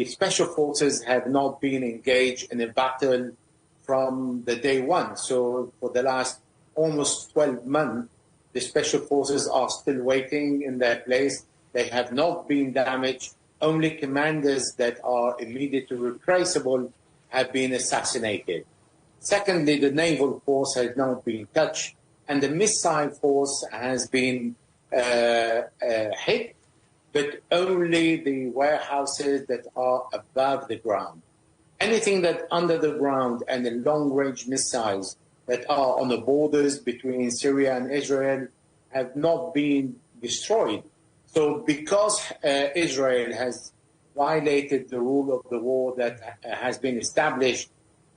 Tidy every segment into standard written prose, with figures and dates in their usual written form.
the special forces have not been engaged in a battle from the day one. So for the last almost 12 months, the special forces are still waiting in their place. They have not been damaged. Only commanders that are immediately replaceable have been assassinated. Secondly, the naval force has not been touched, and the missile force has been hit, but only the warehouses that are above the ground. Anything that under the ground and the long-range missiles that are on the borders between Syria and Israel have not been destroyed. So because Israel has violated the rule of the war that has been established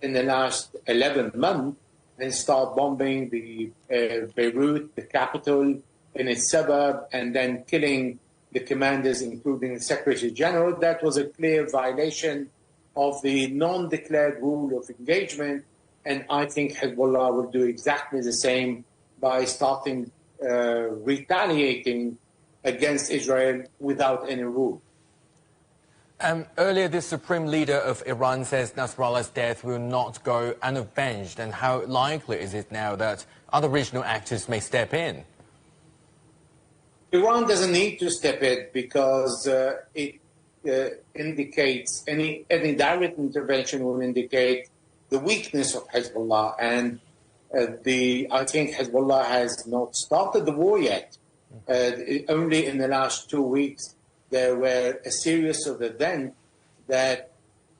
in the last 11 months and start bombing the Beirut, the capital, in its suburb, and then killing the commanders, including the Secretary General, that was a clear violation of the non-declared rule of engagement. And I think Hezbollah will do exactly the same by starting retaliating against Israel without any rule. Earlier, the supreme leader of Iran says Nasrallah's death will not go unavenged. And how likely is it now that other regional actors may step in? Iran doesn't need to step in because it indicates any direct intervention will indicate the weakness of Hezbollah. And I think Hezbollah has not started the war yet. Only in the last 2 weeks, there were a series of events that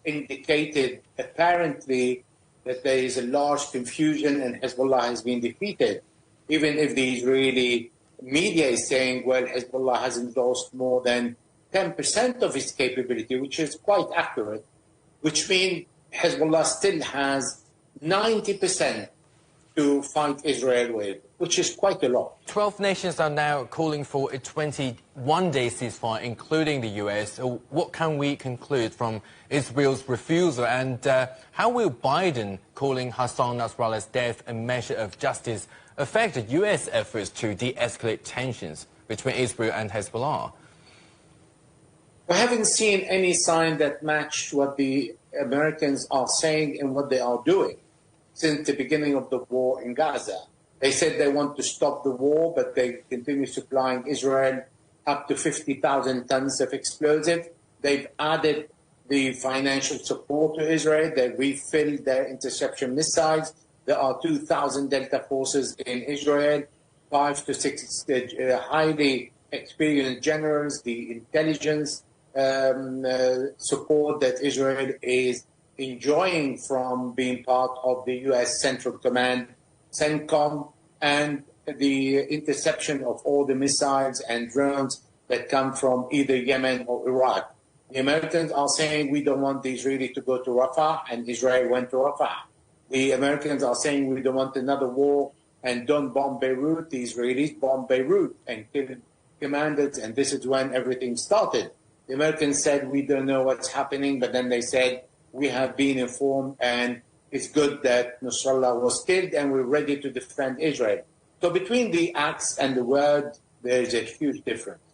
indicated apparently that there is a large confusion and Hezbollah has been defeated, even if the Israeli media is saying, well, Hezbollah hasn't lost more than 10% of its capability, which is quite accurate, which means Hezbollah still has 90% to fight Israel with, which is quite a lot. 12 nations are now calling for a 21-day ceasefire, including the US. So what can we conclude from Israel's refusal? And how will Biden calling Hassan Nasrallah's death a measure of justice affect the US efforts to de-escalate tensions between Israel and Hezbollah? We haven't seen any sign that match what the Americans are saying and what they are doing since the beginning of the war in Gaza. They said they want to stop the war, but they continue supplying Israel up to 50,000 tons of explosive. They've added the financial support to Israel. They refilled their interception missiles. There are 2,000 Delta forces in Israel, 5 to 6 highly experienced generals, the intelligence support that Israel is enjoying from being part of the U.S. Central Command, CENTCOM, and the interception of all the missiles and drones that come from either Yemen or Iraq. The Americans are saying we don't want the Israelis to go to Rafah, and Israel went to Rafah. The Americans are saying we don't want another war and don't bomb Beirut. The Israelis bombed Beirut and killed commanders, and this is when everything started. The Americans said we don't know what's happening, but then they said we have been informed and it's good that Nasrallah was killed and we're ready to defend Israel. So between the acts and the words, there is a huge difference.